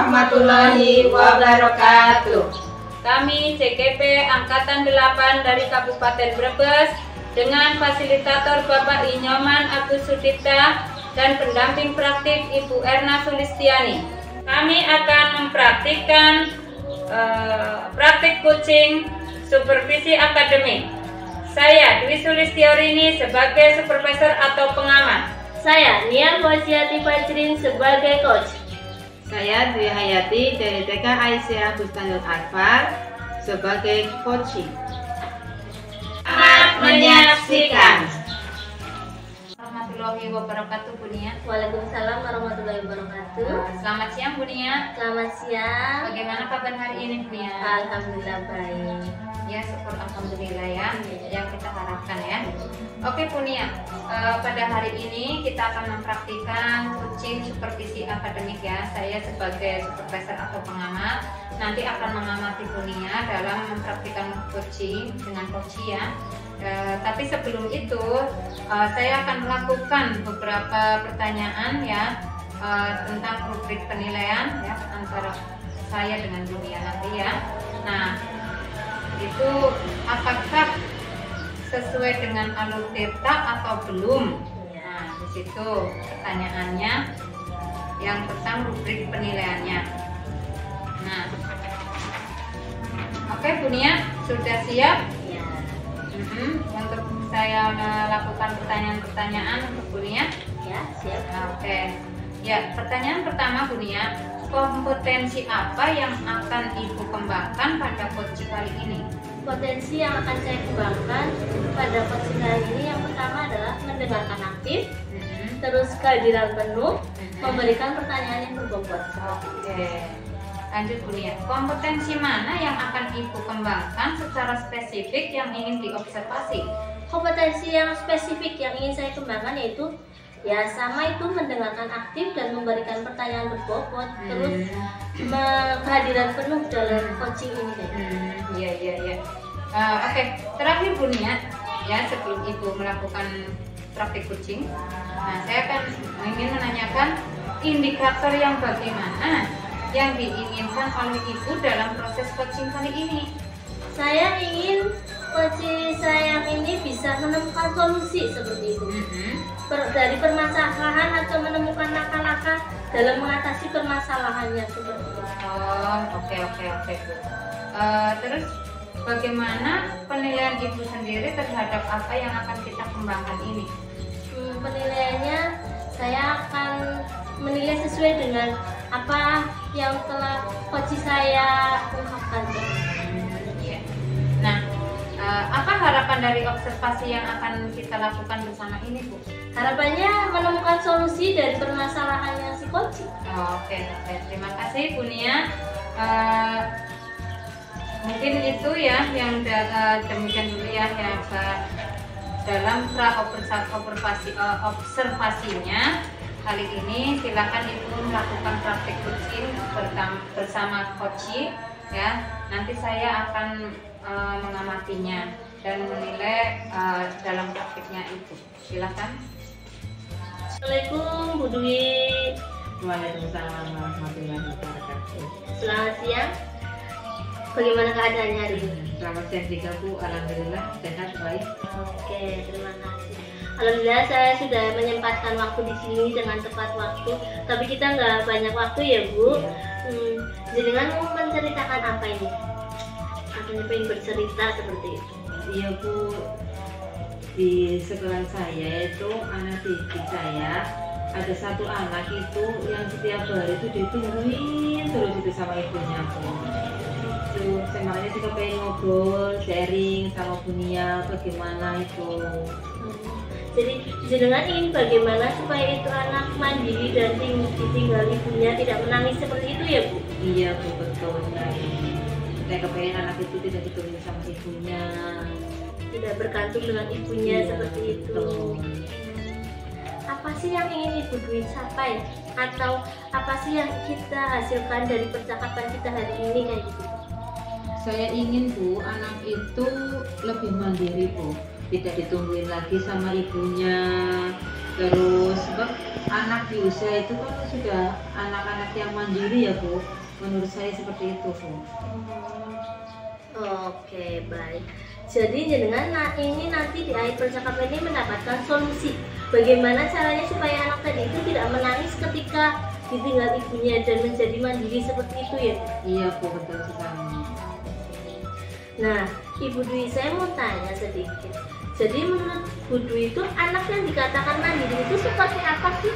warahmatullahi wabarakatuh. Kami CKP Angkatan 8 dari Kabupaten Brebes dengan fasilitator Bapak Inyoman Agus Sudipta dan pendamping praktik Ibu Erna Sulistiani. Kami akan mempraktikkan praktik coaching supervisi akademik. Saya Dwi Sulistiorini sebagai supervisor atau pengamat. Saya Nia Wajiati Fajrin sebagai coach. Saya Dwi Hayati dari TK Aisyah Bustanul Akbar sebagai coaching. Selamat menyaksikan. Warahmatullahi wabarakatuh, Bu Nia. Waalaikumsalam warahmatullahi wabarakatuh. Selamat siang, Bu Nia. Selamat siang. Bagaimana kabar hari ini, Bu Nia? Alhamdulillah baik. Ya, syukur alhamdulillah ya, yang kita harapkan ya. Oke, Bu Nia, pada hari ini kita akan mempraktikkan coaching supervisi akademik ya. Saya sebagai supervisor atau pengamat nanti akan mengamati Bu Nia dalam mempraktikkan coaching dengan coach ya. Tapi sebelum itu saya akan melakukan beberapa pertanyaan ya tentang rubrik penilaian ya antara saya dengan Bu Nia nanti ya. Nah, itu apakah sesuai dengan alur tirta atau belum? Nah, di situ pertanyaannya yang tentang rubrik penilaiannya. Nah, oke Bu Nia, sudah siap? Ya. Untuk saya melakukan pertanyaan-pertanyaan untuk Bu Nia? Ya, siap. Oke. Ya, pertanyaan pertama Bu Nia, kompetensi apa yang akan Ibu kembangkan pada coaching kali ini? Potensi yang akan saya kembangkan pada coaching kali ini yang pertama adalah mendengarkan aktif, terus kehadiran penuh, memberikan pertanyaan yang berbobot. Oke. Lanjut Bu Nia, kompetensi mana yang akan Ibu kembangkan secara spesifik yang ingin diobservasi? Kompetensi yang spesifik yang ingin saya kembangkan yaitu ya sama itu mendengarkan aktif dan memberikan pertanyaan berbobot, terus kehadiran penuh dalam coaching ini. Iya. Oke, terakhir Bu Nia, ya sebelum Ibu melakukan praktik coaching, nah saya akan ingin menanyakan indikator yang bagaimana yang diinginkan oleh Ibu dalam proses coaching kali ini. Saya ingin coaching saya ini bisa menemukan solusi seperti itu. Dari permasalahan atau menemukan langkah-langkah dalam mengatasi permasalahannya seperti itu. Oh, oke Bu. Terus bagaimana penilaian Ibu sendiri terhadap apa yang akan kita kembangkan ini? Penilaiannya saya akan menilai sesuai dengan apa yang telah coach saya ungkapkan. Nah, apa harapan dari observasi yang akan kita lakukan bersama ini, Bu? Harapannya menemukan solusi dari permasalahannya si coach. Oke. Terima kasih Bu Nia. Mungkin itu ya yang demikian dulu ya yang dalam observasinya kali ini. Silakan Ibu melakukan praktik coaching bersama coach ya. Nanti saya akan mengamatinya dan menilai dalam praktiknya itu. Silakan. Assalamualaikum Bu Dwi. Waalaikumsalam warahmatullahi wabarakatuh. Selamat siang. Bagaimana keadaannya hari ini? Selamat siang juga Bu, alhamdulillah sehat baik. Oke, terima kasih. Alhamdulillah saya sudah menyempatkan waktu di sini dengan tepat waktu. Tapi kita nggak banyak waktu ya Bu. Jenengan mau menceritakan apa ini? Katanya pengen bercerita seperti itu. Iya Bu, di sekolah saya itu anak didik saya ada satu anak itu yang setiap hari itu ditungguin terus itu sama ibunya Bu. Itu makanya sih kepengen ngobrol, sharing sama Bu Nia bagaimana itu. Jadi jenengan ingin bagaimana supaya itu anak mandiri dan ditinggal ibunya tidak menangis seperti itu ya Bu? Iya Bu, betul sekali. Saya kepengen anak itu tidak ditungguin sama ibunya, tidak bergantung dengan ibunya seperti itu. Apa sih yang ingin Ibu Dwi capai atau apa sih yang kita hasilkan dari percakapan kita hari ini kayak gitu? Saya ingin Bu, anak itu lebih mandiri Bu, tidak ditungguin lagi sama ibunya, Terus sebab anak di usia itu kan sudah anak-anak yang mandiri ya Bu, menurut saya seperti itu Bu. Oke, baik. Jadi jenengan ini nanti di akhir percakapan ini mendapatkan solusi bagaimana caranya supaya anak tadi itu tidak menangis ketika ditinggal ibunya dan menjadi mandiri seperti itu ya Bu? Iya Bu, betul sekali. Nah, Ibu Dwi, saya mau tanya sedikit. Jadi menurut Bu Dwi itu anak yang dikatakan mandiri itu seperti apa sih?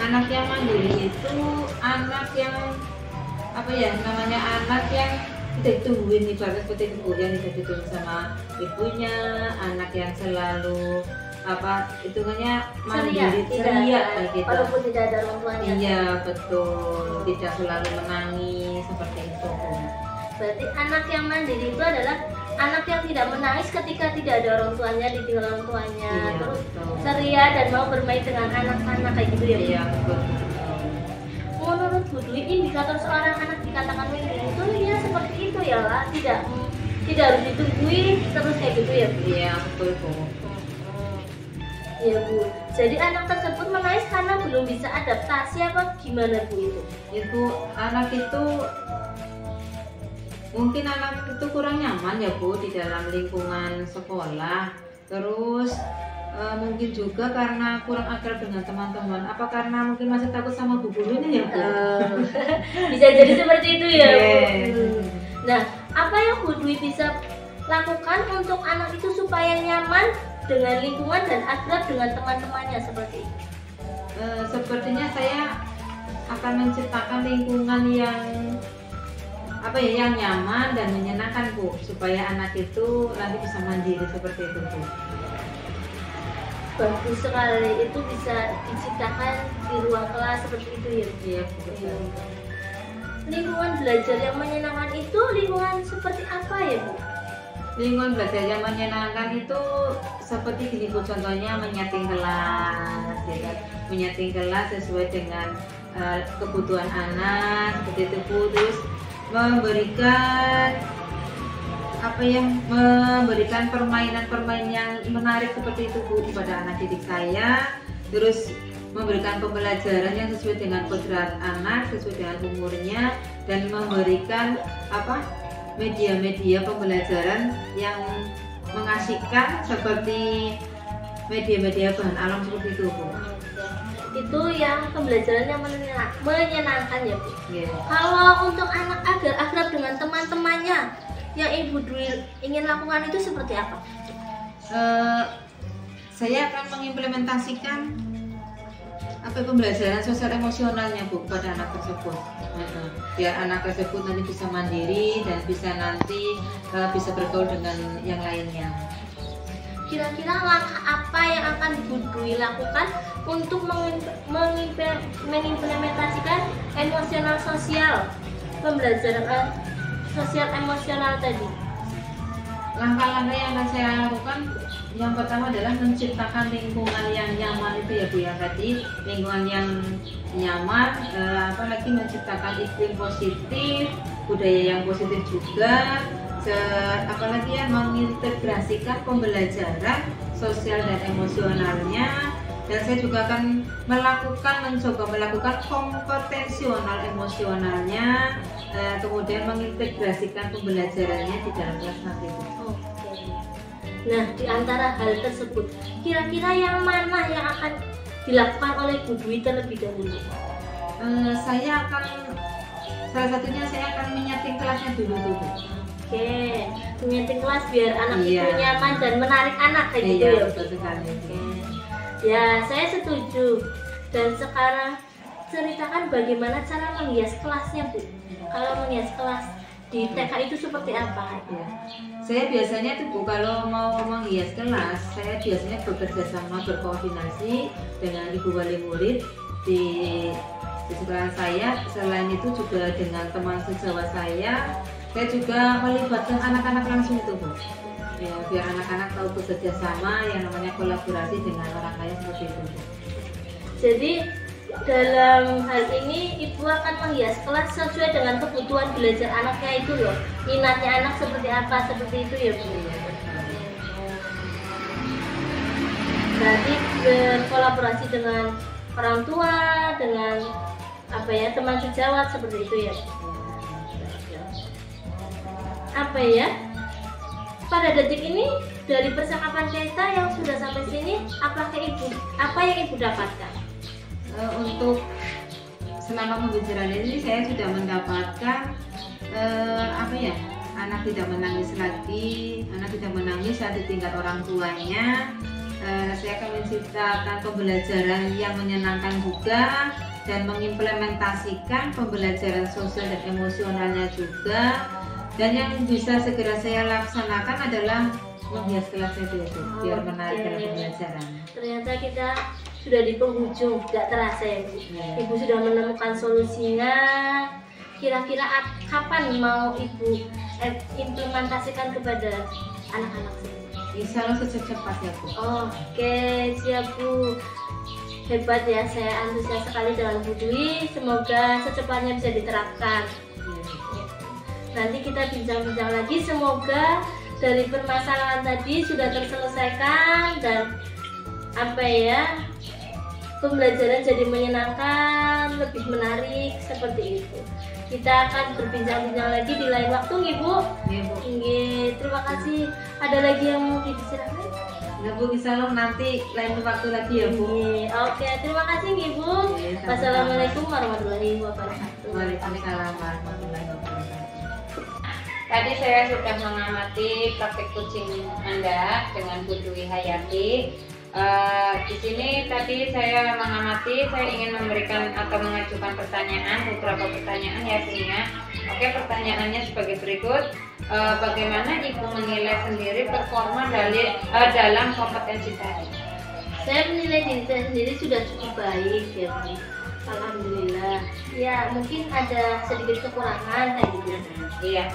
Anak yang mandiri itu anak yang apa ya namanya, anak yang tidak ditungguin, ibaratnya seperti itu Bu, yang tidak ditunggu sama ibunya, anak yang selalu apa hitungannya mandiri, ceria kayak gitu. Walaupun tidak ada orang tuanya. Iya betul, tidak selalu menangis seperti itu Bu. Berarti anak yang mandiri itu adalah anak yang tidak menangis ketika tidak ada orang tuanya, ditinggal orang tuanya, Iya, terus betul. ceria dan mau bermain dengan anak-anak kayak gitu ya Bu? Iya betul. Menurut Bu Dwi, indikator seorang anak dikatakan mandiri itu ya seperti itu ya lah, tidak harus ditungguin terus kayak gitu ya Bu? Iya betul Bu. Ya Bu, jadi anak tersebut menangis karena belum bisa adaptasi apa gimana Bu itu? Itu anak itu mungkin anak itu kurang nyaman ya Bu di dalam lingkungan sekolah. Terus mungkin juga karena kurang akrab dengan teman-teman. Apa karena mungkin masih takut sama bu gurunya ya Bu? Bisa jadi seperti itu ya Bu. Yes. Nah, apa yang Bu Dwi bisa lakukan untuk anak itu supaya nyaman dengan lingkungan dan akrab dengan teman-temannya seperti itu? Sepertinya saya akan menciptakan lingkungan yang apa ya, yang nyaman dan menyenangkan Bu, supaya anak itu nanti bisa mandiri seperti itu Bu. Bagus sekali, itu bisa diciptakan di ruang kelas seperti itu ya Bu? Iya betul. Lingkungan belajar yang menyenangkan itu lingkungan seperti apa ya Bu? Lingkungan belajar yang menyenangkan itu seperti gini Bu, contohnya menyeting kelas ya kan? Menyeting kelas sesuai dengan kebutuhan anak seperti itu Bu. Terus memberikan apa yang memberikan permainan-permainan yang menarik seperti itu Bu kepada anak didik saya. Terus memberikan pembelajaran yang sesuai dengan kodrat anak, sesuai dengan umurnya, dan memberikan apa media-media pembelajaran yang mengasihkan seperti media-media bahan alam seperti itu Bu. Itu yang pembelajaran yang menyenangkan ya Bu. Yeah. Kalau untuk anak agar akrab dengan teman-temannya yang Ibu Dwi ingin lakukan itu seperti apa? Saya akan mengimplementasikan apa pembelajaran sosial emosionalnya Bu kepada anak tersebut. Biar anak tersebut nanti bisa mandiri dan bisa nanti bisa bergaul dengan yang lainnya. Kira-kira langkah apa yang akan Bu Dwi lakukan untuk mengimplementasikan emosional sosial, pembelajaran sosial emosional tadi? Langkah-langkah yang akan saya lakukan, yang pertama adalah menciptakan lingkungan yang nyaman itu ya Bu ya, tadi lingkungan yang nyaman, apalagi menciptakan iklim positif, budaya yang positif juga, apalagi ya mengintegrasikan pembelajaran sosial dan emosionalnya. Dan saya juga akan mencoba melakukan kompetensional emosionalnya, kemudian mengintegrasikan pembelajarannya di dalam kelas nanti. Oke. Nah, di antara hal tersebut, kira-kira yang mana yang akan dilakukan oleh Bu Dwi terlebih dahulu? Salah satunya saya akan menyeting kelasnya dulu tuh. Oke, menyeting kelas biar anak Iya. itu nyaman dan menarik anak kayak gitu Iya, ya. betul sekali. Oke. Ya, saya setuju. Dan sekarang ceritakan bagaimana cara menghias kelasnya Bu. Kalau menghias kelas di TK itu seperti apa? Ya. Saya biasanya tuh Bu, kalau mau menghias kelas, saya biasanya bekerja sama, berkoordinasi dengan ibu wali murid di sekolah saya. Selain itu juga dengan teman sejawat saya juga melibatkan anak-anak langsung itu Bu. Ya, biar anak-anak tahu bekerja sama, yang namanya kolaborasi dengan orang lain seperti itu Bu. Jadi dalam hal ini ibu akan menghias kelas sesuai dengan kebutuhan belajar anaknya itu loh, minatnya anak seperti apa, seperti itu ya Bu. Berarti berkolaborasi dengan orang tua, dengan apa ya, teman sejawat seperti itu ya. Apa ya? Pada detik ini dari percakapan kita yang sudah sampai sini, apa yang ibu dapatkan? Untuk selama pembelajaran ini saya sudah mendapatkan apa ya, anak tidak menangis lagi, anak tidak menangis saat ditinggal orang tuanya. Saya akan menciptakan pembelajaran yang menyenangkan juga dan mengimplementasikan pembelajaran sosial dan emosionalnya juga. Dan yang bisa segera saya laksanakan adalah menghias kelas itu biar menarik dalam pembelajaran. Ternyata kita sudah di penghujung, tidak terasa ya Bu. Ibu sudah menemukan solusinya. Kira-kira kapan mau Ibu implementasikan kepada anak-anak sendiri? Insya Allah secepat-cepatnya Bu. Oke, siap Bu. Hebat ya, saya antusias sekali dengan Bu Dwi. Semoga secepatnya bisa diterapkan. Nanti kita bincang-bincang lagi, semoga dari permasalahan tadi sudah terselesaikan dan apa ya, pembelajaran jadi menyenangkan, lebih menarik seperti itu. Kita akan berbincang-bincang lagi di lain waktu, Ibu. Iya, Bu. Terima kasih. Ada lagi yang mau dibicarakan? Nah, Bu, bisa loh nanti lain waktu lagi ya Bu. Oke, terima kasih Ibu. Wassalamualaikum warahmatullahi wabarakatuh. Waalaikumsalam warahmatullahi wabarakatuh. Tadi saya sudah mengamati praktik kucing Anda dengan Bu Dwi Hayati. Di sini tadi saya mengamati, saya ingin memberikan atau mengajukan beberapa pertanyaan ya Bu ya. Oke, pertanyaannya sebagai berikut. Bagaimana Ibu menilai sendiri performa dalam kompetensi tadi? Saya menilai diri saya sendiri sudah cukup baik ya Bu. Alhamdulillah. Ya mungkin ada sedikit kekurangan kayak gitu. Iya.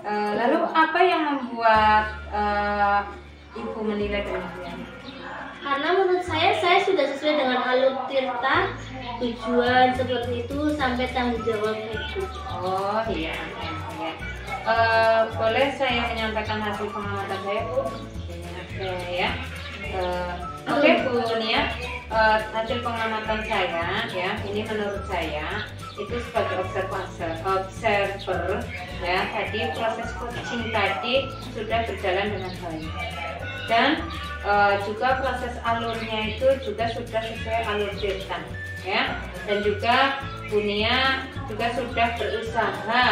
Lalu apa yang membuat Ibu menilai demikian? Karena menurut saya sudah sesuai dengan alur tirta, tujuan seperti itu sampai tanggung jawab itu. Oh iya. Boleh saya menyampaikan hasil pengamatan saya Bu? Oke ya. Oke Bu Nia, hasil pengamatan saya ya, ini menurut saya itu sebagai observer ya, tadi proses coaching tadi sudah berjalan dengan baik dan juga proses alurnya itu juga sudah sesuai alur tirta ya, dan juga Bu Nia juga sudah berusaha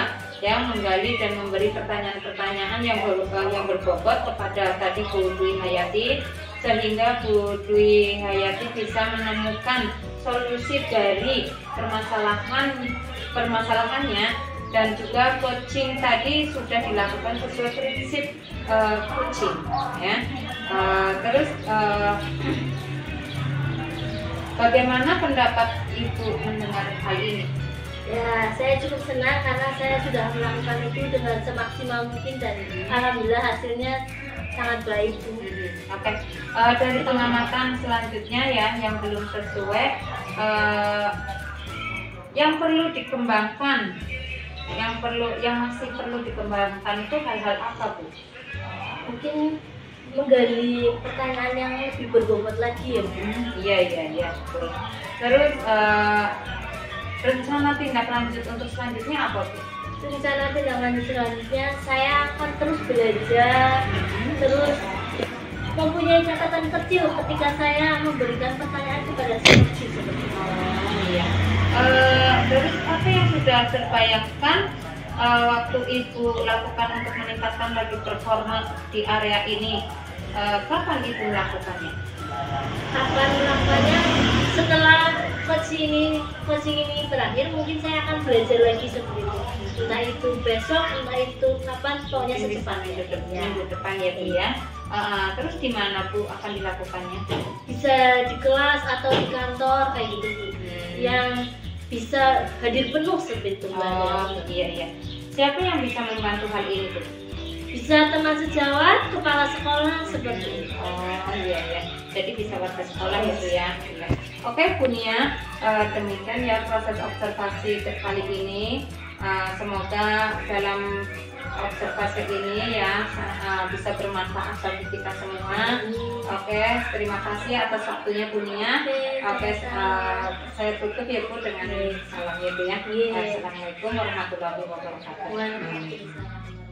yang menggali dan memberi pertanyaan-pertanyaan yang berbobot kepada tadi Bu Dwi Hayati, sehingga Bu Dwi Hayati bisa menemukan solusi dari permasalahannya, dan juga coaching tadi sudah dilakukan sesuai prinsip coaching ya. Terus bagaimana pendapat Ibu mendengar hal ini? Ya, saya cukup senang karena saya sudah melakukan itu dengan semaksimal mungkin dan alhamdulillah hasilnya sangat baik Bu. Oke, dari pengamatan selanjutnya ya, yang belum sesuai, yang perlu dikembangkan, yang masih perlu dikembangkan itu hal-hal apa Bu? Mungkin menggali pertanyaan yang lebih berbobot lagi ya Bu. Iya betul. Terus rencana tindak lanjut untuk selanjutnya apa Bu? Rencana tindak lanjut selanjutnya saya akan terus belajar, terus mempunyai catatan kecil ketika saya memberikan pertanyaan kepada si coaching seperti itu. Iya. Terus apa yang sudah terbayangkan waktu Ibu lakukan untuk meningkatkan lagi performa di area ini? Kapan Ibu melakukannya? Kapan melakukannya? Setelah coaching ini berakhir, mungkin saya akan belajar lagi seperti itu. Entah itu besok, entah itu kapan, pokoknya secepatnya. Minggu depan ya Bu ya. Terus di mana Bu akan dilakukannya? Bisa di kelas atau di kantor kayak gitu Bu. Yang bisa hadir penuh seperti itu. Iya. Siapa yang bisa membantu hal ini Bu? Bisa teman sejawat, kepala sekolah seperti itu. Iya. Jadi bisa warga sekolah ya Bu ya. Oke Bu Nia, demikian ya proses observasi kali ini. Semoga dalam observasi ini ya bisa bermanfaat bagi kita semua. Oke, terima kasih atas waktunya Punia. Oke, saya tutup ya Bu dengan salam ya Bu ya. Assalamualaikum warahmatullahi wabarakatuh. Waalaikumsalam.